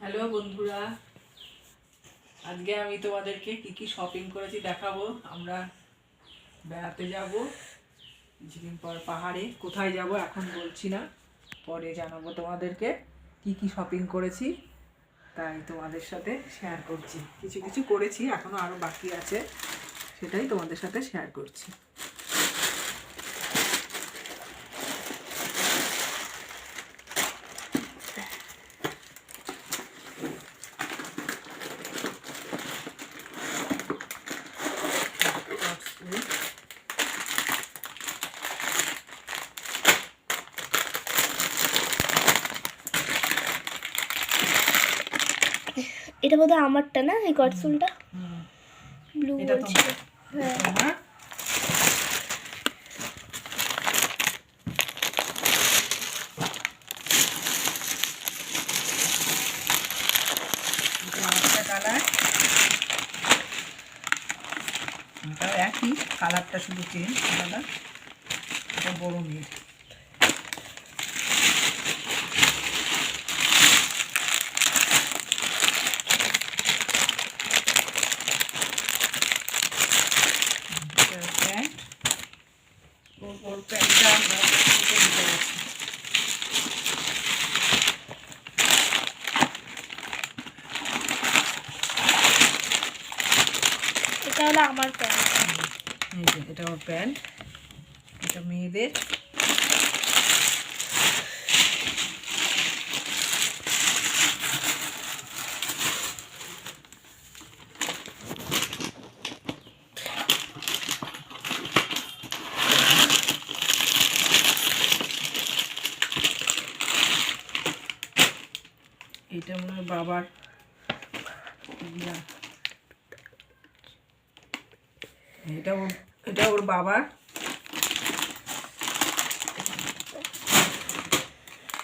Hello বন্ধুরা, আজকে আমি তোমাদেরকে কি কি শপিং করেছি দেখাবো। আমরা বেড়াতে যাব কিছুদিন পর পাহাড়ে। কোথায় যাব এখন বলছি না, পরে জানাবো তোমাদেরকে কি কি শপিং করেছি। তাই তোমাদের সাথে শেয়ার করছি। কিছু কিছু করেছি, এখনো আরও বাকি আছে, সেটাই তোমাদের সাথে শেয়ার করছি। এটা বোধহয় আমারটা না, এই কটসুলটা ব্লু এটা বলছিল। হ্যাঁ, তোমার কালার, এটাও একই কালারটা, শুধু চেঞ্জ আলাদা। এটা বড় মেয়ে। প্যান্ট, ওর প্যান্টটা আমরা দিতে গেছি। এটা হলো আমার প্যান্ট। এই যে এটা ওর প্যান্ট, এটা মেয়েদের। এটা মনে হয় বাবার, এটা ওর বাবার,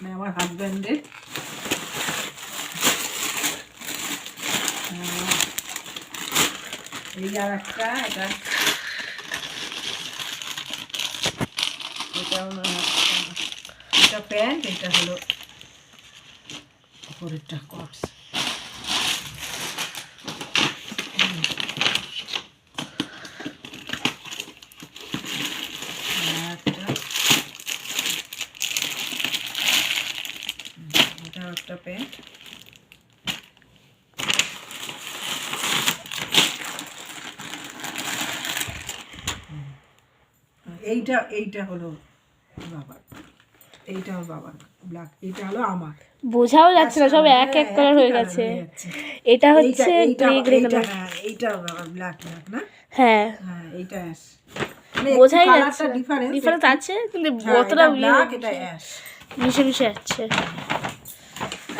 মানে আমার হাজব্যান্ডের। এই আর একটা, এটা এটা প্যান্ট, এটা হলো উপরেরটা কটস। এটা একটা প্যান্ট। এইটা হলো বাবার, এইটা ওর বাবার ব্ল্যাক, এইটা হলো আমার। বোঝাও যাচ্ছে না, সব এক এক কালার হয়ে গেছে। এটা হচ্ছে গ্রে গ্রে কালার। হ্যাঁ, এইটা বাবার ব্ল্যাক ব্ল্যাক না। হ্যাঁ, হ্যাঁ, এইটা অ্যাশ। বোঝাই যাচ্ছে না, ডিফারেন্স ডিফারেন্স আছে, কিন্তু হ্যাঁ, কতটা এটা ব্ল্যাক, এটা অ্যাশ। মিশে মিশে যাচ্ছে।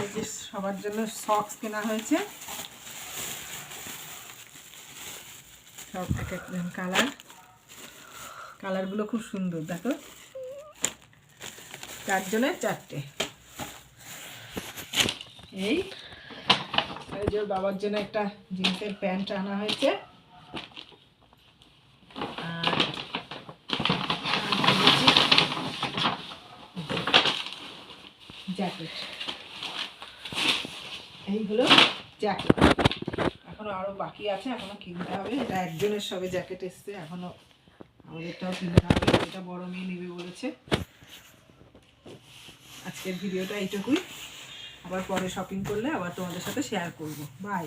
এই যে সবার জন্য সক্স কেনা হয়েছে, সব এক এক কালারগুলো খুব সুন্দর। দেখো, 4 জনের 4টে। এই যে বাবার জন্য একটা জিন্সের প্যান্ট আনা হয়েছে, আর জ্যাকেট। এইগুলো জ্যাকেট, এখনো আরো বাকি আছে, এখনো কিনতে হবে। এটা একজনের সবে জ্যাকেট এসছে, এখনো আমাদেরটাও কিনতে হবে। এটা বড় মেয়ে নেবে বলেছে। আজকের ভিডিওটা এইটুকুই, আবার পরে শপিং করলে আবার তোমাদের সাথে শেয়ার করব। বাই।